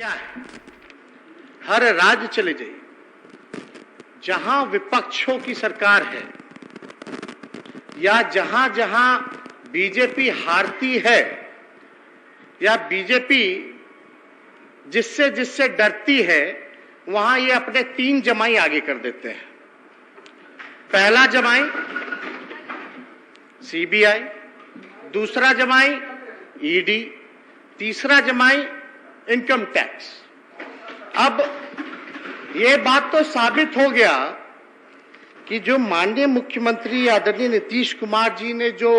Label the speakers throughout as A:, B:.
A: क्या है, हर राज्य चले जाइए, जहां विपक्षों की सरकार है या जहां जहां बीजेपी हारती है या बीजेपी जिससे जिससे डरती है, वहां ये अपने 3 जमाई आगे कर देते हैं। पहला जमाई सीबीआई, दूसरा जमाई ईडी, तीसरा जमाई इनकम टैक्स। अब ये बात तो साबित हो गया कि जो माननीय मुख्यमंत्री आदरणीय नीतीश कुमार जी ने जो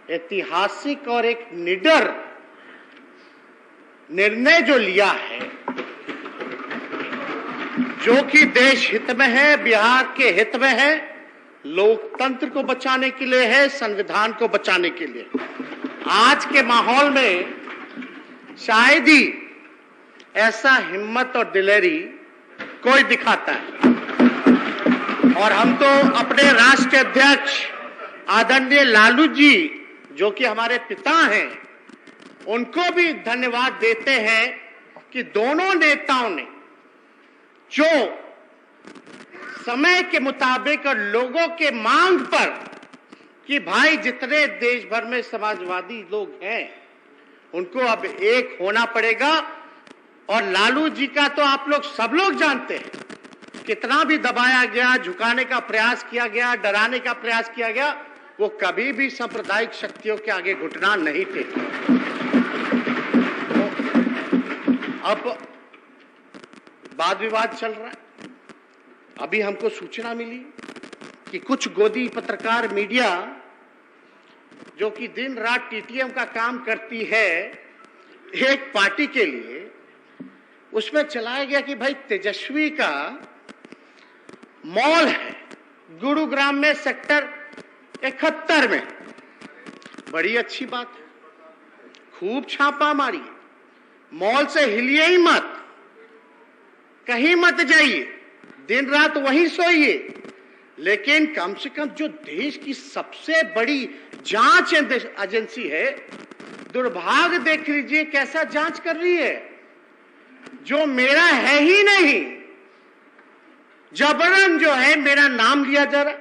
A: ऐतिहासिक और एक निडर निर्णय जो लिया है, जो कि देश हित में है, बिहार के हित में है, लोकतंत्र को बचाने के लिए है, संविधान को बचाने के लिए, आज के माहौल में शायद ही ऐसा हिम्मत और दिलेरी कोई दिखाता है। और हम तो अपने राष्ट्रीय अध्यक्ष आदरणीय लालू जी, जो कि हमारे पिता हैं, उनको भी धन्यवाद देते हैं कि दोनों नेताओं ने जो समय के मुताबिक और लोगों के मांग पर कि भाई जितने देश भर में समाजवादी लोग हैं उनको अब एक होना पड़ेगा। और लालू जी का तो आप लोग सब लोग जानते हैं, कितना भी दबाया गया, झुकाने का प्रयास किया गया, डराने का प्रयास किया गया, वो कभी भी सांप्रदायिक शक्तियों के आगे घुटना नहीं थे। अब वाद विवाद चल रहा है। अभी हमको सूचना मिली कि कुछ गोदी पत्रकार मीडिया जो कि दिन रात टीटीएम का काम करती है एक पार्टी के लिए, उसमें चलाया गया कि भाई तेजस्वी का मॉल है गुरुग्राम में सेक्टर 71 में। बड़ी अच्छी बात है, खूब छापा मारी, मॉल से हिलिए ही मत, कहीं मत जाइए, दिन रात वहीं सोइए, लेकिन कम से कम जो देश की सबसे बड़ी जांच एजेंसी है, दुर्भाग्य देख लीजिए कैसा जांच कर रही है, जो मेरा है ही नहीं, जबरन जो है मेरा नाम लिया जा रहा।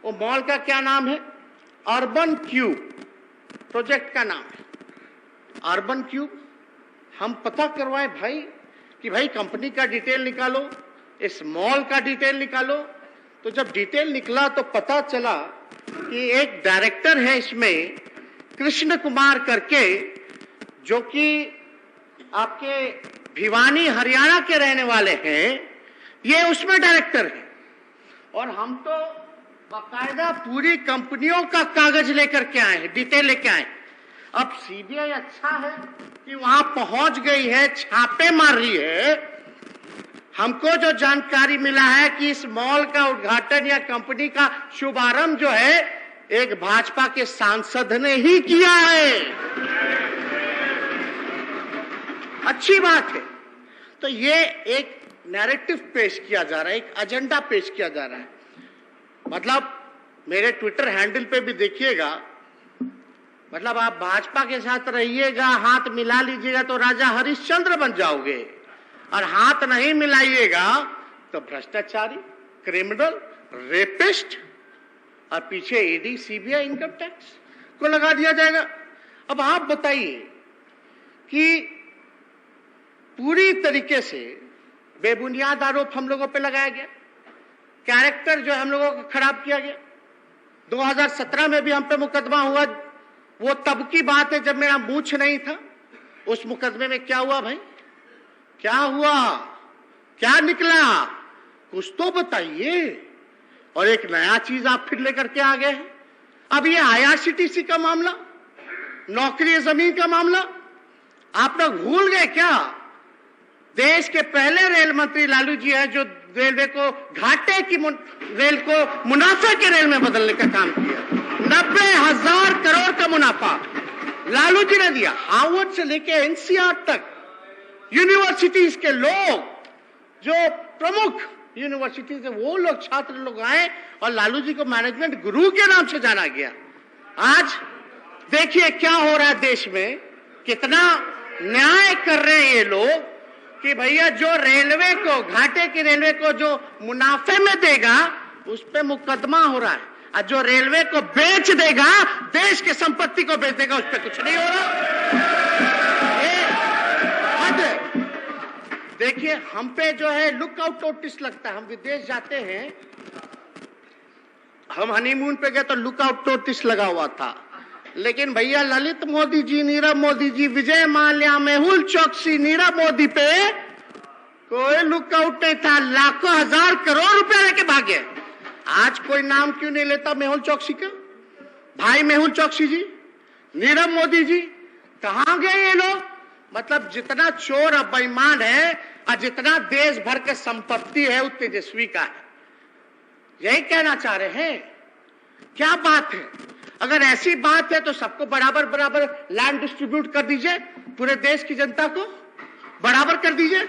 A: वो मॉल का क्या नाम है? अर्बन क्यूब प्रोजेक्ट का नाम है, अर्बन क्यूब। हम पता करवाए भाई कि भाई कंपनी का डिटेल निकालो, इस मॉल का डिटेल निकालो। तो जब डिटेल निकला तो पता चला कि एक डायरेक्टर है इसमें, कृष्ण कुमार करके, जो कि आपके भिवानी हरियाणा के रहने वाले हैं, ये उसमें डायरेक्टर है। और हम तो बाकायदा पूरी कंपनियों का कागज लेकर के आए हैं, डिटेल लेके आए। अब सीबीआई अच्छा है कि वहां पहुंच गई है, छापे मार रही है। हमको जो जानकारी मिला है कि इस मॉल का उद्घाटन या कंपनी का शुभारंभ जो है एक भाजपा के सांसद ने ही किया है। अच्छी बात है। तो ये एक नैरेटिव पेश किया जा रहा है, एक एजेंडा पेश किया जा रहा है। मतलब मेरे ट्विटर हैंडल पे भी देखिएगा, मतलब आप भाजपा के साथ रहिएगा, हाथ मिला लीजिएगा तो राजा हरिश्चंद्र बन जाओगे, और हाथ नहीं मिलाइएगा तो भ्रष्टाचारी, क्रिमिनल, रेपिस्ट, और पीछे ईडी, सीबीआई, इनकम टैक्स को लगा दिया जाएगा। अब आप बताइए कि पूरी तरीके से बेबुनियाद आरोप हम लोगों पे लगाया गया, कैरेक्टर जो हम लोगों को खराब किया गया। 2017 में भी हम पे मुकदमा हुआ, वो तब की बात है जब मेरा मूछ नहीं था। उस मुकदमे में क्या हुआ भाई, क्या हुआ, क्या निकला, कुछ तो बताइए। और एक नया चीज आप फिर लेकर के आ गए हैं। अब ये आईआरसीटीसी का मामला, नौकरी जमीन का मामला, आप लोग भूल गए क्या? देश के पहले रेल मंत्री लालू जी हैं जो रेलवे को घाटे की रेल को मुनाफे के रेल में बदलने का काम किया। 90,000 करोड़ का मुनाफा लालू जी ने दिया। हार्वर्ड से लेके एनसीआर तक यूनिवर्सिटीज के लोग, जो प्रमुख यूनिवर्सिटीज है, वो लोग, छात्र लोग आए और लालू जी को मैनेजमेंट गुरु के नाम से जाना गया। आज देखिए क्या हो रहा है देश में, कितना न्याय कर रहे हैं ये लोग कि भैया जो रेलवे को, घाटे की रेलवे को जो मुनाफे में देगा उस पे मुकदमा हो रहा है, और जो रेलवे को बेच देगा, देश की संपत्ति को बेच देगा, उस पे कुछ नहीं हो रहा। ये हद है। देखिए हम पे जो है लुकआउट नोटिस लगता है, हम विदेश जाते हैं, हम हनीमून पे गए तो लुकआउट नोटिस लगा हुआ था, लेकिन भैया ललित मोदी जी, नीरव मोदी जी, विजय माल्या, मेहुल चौकसी, नीरव मोदी पे कोई लुकआउट नहीं था, लाखों हजार करोड़ रुपए लेके भागे। आज कोई नाम क्यों नहीं लेता मेहुल चौकसी का? भाई मेहुल चौकसी जी, नीरव मोदी जी, कहां गए ये लोग? मतलब जितना चोर और बेईमान है और जितना देश भर के संपत्ति है वो तेजस्वी का है। यही कहना चाह रहे हैं। क्या बात है? अगर ऐसी बात है तो सबको बराबर बराबर लैंड डिस्ट्रीब्यूट कर दीजिए, पूरे देश की जनता को बराबर कर दीजिए,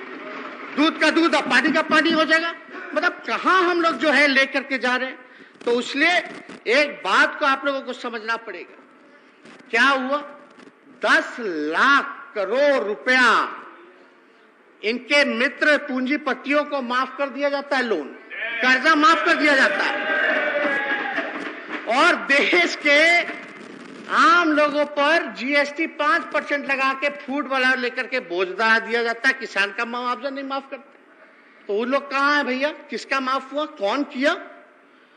A: दूध का दूध और पानी का पानी हो जाएगा। मतलब कहां हम लोग जो है लेकर के जा रहे हैं। तो इसलिए एक बात को आप लोगों को समझना पड़ेगा। क्या हुआ? 10 लाख करोड़ रुपया इनके मित्र पूंजीपतियों को माफ कर दिया जाता है, लोन, कर्जा माफ कर दिया जाता है, और देश के आम लोगों पर जीएसटी 5% लगा के फूड वाला लेकर के बोझ डाल दिया जाता है, किसान का मुआवजा नहीं माफ करता। तो वो लोग कहां है भैया? किसका माफ हुआ? कौन किया?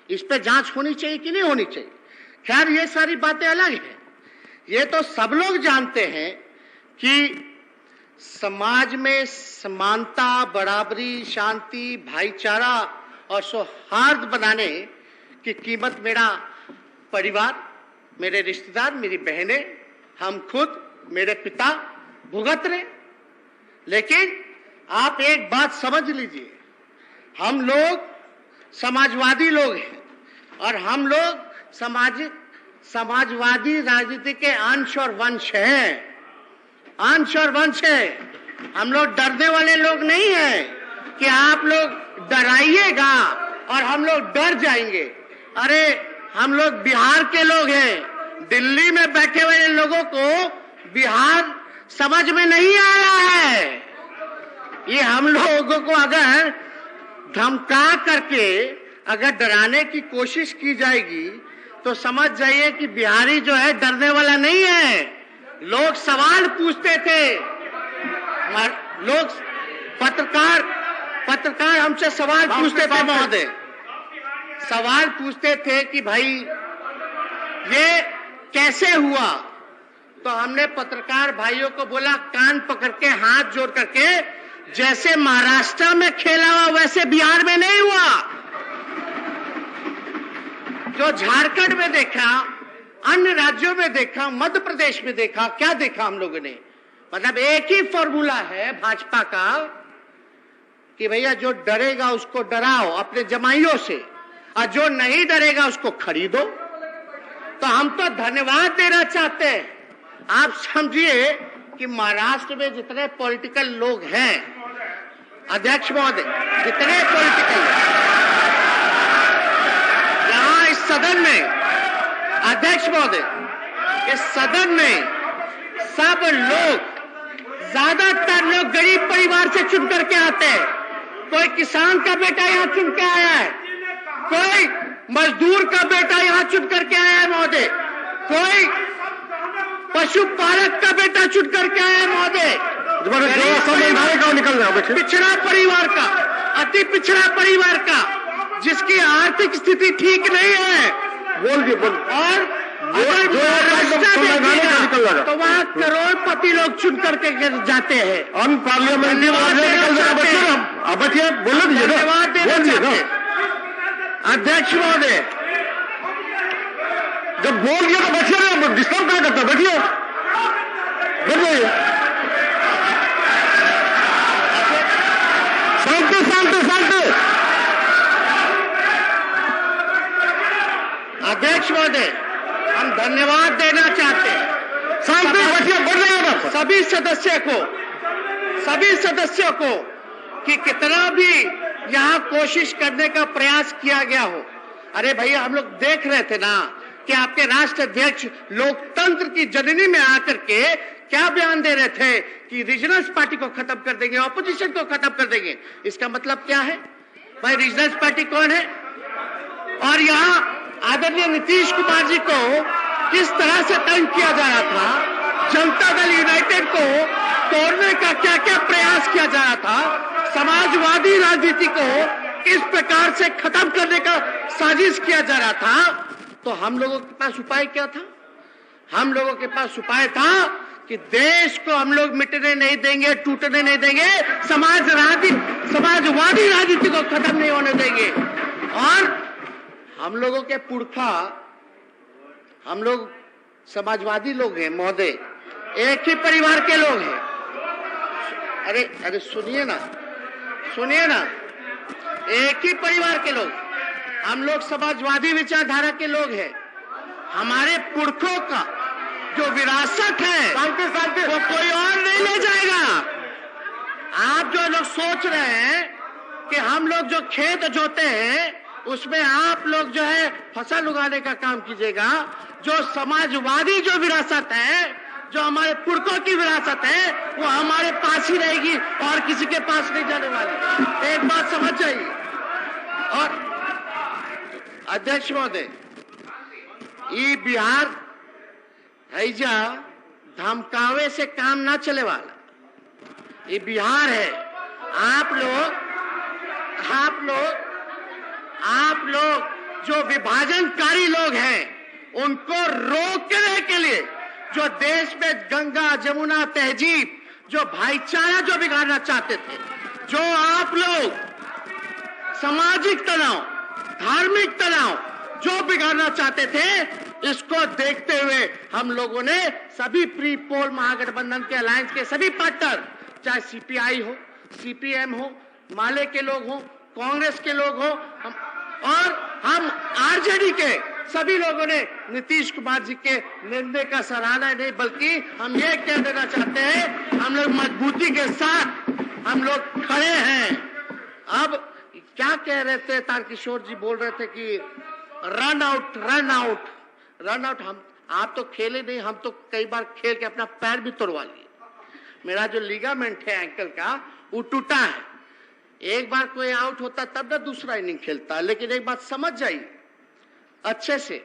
A: इस पे जांच होनी चाहिए कि नहीं होनी चाहिए? खैर ये सारी बातें अलग हैं। ये तो सब लोग जानते हैं कि समाज में समानता, बराबरी, शांति, भाईचारा और सौहार्द बनाने की कीमत मेरा परिवार, मेरे रिश्तेदार, मेरी बहनें, हम खुद, मेरे पिता भुगत रहे। लेकिन आप एक बात समझ लीजिए, हम लोग समाजवादी लोग हैं और हम लोग समाजवादी राजनीति के अंश और वंश हैं, अंश और वंश है। हम लोग डरने वाले लोग नहीं हैं कि आप लोग डराइएगा और हम लोग डर जाएंगे। अरे हम लोग बिहार के लोग हैं, दिल्ली में बैठे हुए लोगों को बिहार समझ में नहीं आ रहा है। ये हम लोगों को अगर धमका करके अगर डराने की कोशिश की जाएगी तो समझ जाइए कि बिहारी जो है डरने वाला नहीं है। लोग सवाल पूछते थे, लोग पत्रकार हमसे सवाल पूछते थे महोदय, सवाल पूछते थे कि भाई ये कैसे हुआ? तो हमने पत्रकार भाइयों को बोला, कान पकड़ के हाथ जोड़ करके, जैसे महाराष्ट्र में खेला हुआ वैसे बिहार में नहीं हुआ। जो झारखंड में देखा, अन्य राज्यों में देखा, मध्य प्रदेश में देखा, क्या देखा हम लोगों ने? मतलब एक ही फॉर्मूला है भाजपा का कि भैया जो डरेगा उसको डराओ अपने जमाइयों से, और जो नहीं डरेगा उसको खरीदो। तो हम तो धन्यवाद देना चाहते हैं। आप समझिए कि महाराष्ट्र में जितने पॉलिटिकल लोग हैं, अध्यक्ष महोदय, जितने पॉलिटिकल यहाँ इस सदन में, अध्यक्ष महोदय, इस सदन में सब लोग, ज्यादातर लोग गरीब परिवार से चुन करके आते हैं। कोई किसान का बेटा यहाँ चुन के आया है, कोई मजदूर का बेटा यहाँ चुन करके आया है महोदय, कोई पशुपालक का बेटा चुन करके आया है महोदय, पिछड़ा परिवार का, अति पिछड़ा परिवार का, जिसकी आर्थिक स्थिति ठीक नहीं है, और तो वहाँ करोड़पति लोग चुन करके जाते हैं।
B: हम पार्लियामेंट्री
A: धन्यवाद देना चाहते हैं अध्यक्ष महोदय।
B: जब बोल दिया तो बैठिए, डिस्टर्ब क्या करता? बैठिए, बैठ जाइए, शांति शांति शांति।
A: अध्यक्ष महोदय, हम धन्यवाद देना चाहते हैं
B: शांति, बैठिए, बैठ जाइएगा
A: सभी सदस्यों को कि कितना भी यहाँ कोशिश करने का प्रयास किया गया हो। अरे भैया हम लोग देख रहे थे ना कि आपके राष्ट्र अध्यक्ष लोकतंत्र की जननी में आकर के क्या बयान दे रहे थे कि रीजनल्स पार्टी को खत्म कर देंगे, ऑपोजिशन को खत्म कर देंगे। इसका मतलब क्या है भाई? रीजनल्स पार्टी कौन है? और यहाँ आदरणीय नीतीश कुमार जी को किस तरह से तंग किया जा रहा था, जनता दल यूनाइटेड को तोड़ने का क्या क्या प्रयास किया जा रहा था, समाजवादी राजनीति को किस प्रकार से खत्म करने का साजिश किया जा रहा था, तो हम लोगों के पास उपाय क्या था? हम लोगों के पास उपाय था कि देश को हम लोग मिटने नहीं देंगे, टूटने नहीं देंगे, समाजवादी राजनीति को खत्म नहीं होने देंगे। और हम लोगों के पुरखा, हम लोग समाजवादी लोग हैं महोदय, एक ही परिवार के लोग हैं। अरे सुनिए ना, एक ही परिवार के लोग, हम लोग समाजवादी विचारधारा के लोग हैं। हमारे पुरखों का जो विरासत है वो कोई और नहीं ले जाएगा। आप जो लोग सोच रहे हैं कि हम लोग जो खेत जोते हैं उसमें आप लोग जो है फसल उगाने का काम कीजिएगा, जो समाजवादी जो विरासत है, जो हमारे पुरखों की विरासत है, वो हमारे पास ही रहेगी और किसी के पास नहीं जाने वाली। एक बात समझ जाइए। और अध्यक्ष महोदय, ये बिहार हैजा धमकावे से काम ना चले वाला, ये बिहार है। आप लोग जो विभाजनकारी लोग हैं, उनको रोकने के लिए, जो देश में गंगा जमुना तहजीब, जो भाईचारा जो बिगाड़ना चाहते थे, जो आप लोग सामाजिक तनाव, धार्मिक तनाव जो बिगाड़ना चाहते थे, इसको देखते हुए हम लोगों ने सभी प्री पोल महागठबंधन के अलायंस के सभी पार्टनर, चाहे सीपीआई हो, सीपीएम हो, माले के लोग हो, कांग्रेस के लोग हो, और हम आरजेडी के सभी लोगों ने नीतीश कुमार जी के निर्णय का सराहना नहीं, बल्कि हम ये कह देना चाहते हैं, हम लोग मजबूती के साथ हम लोग खड़े हैं। अब क्या कह रहे थे तारकिशोर जी? बोल रहे थे कि रन आउट। हम आप तो खेले नहीं, हम तो कई बार खेल के अपना पैर भी तोड़वा लिए। मेरा जो लिगामेंट है एंकल का, वो टूटा है। एक बार कोई आउट होता तब ना दूसरा इनिंग खेलता। लेकिन एक बात समझ जाइए अच्छे से,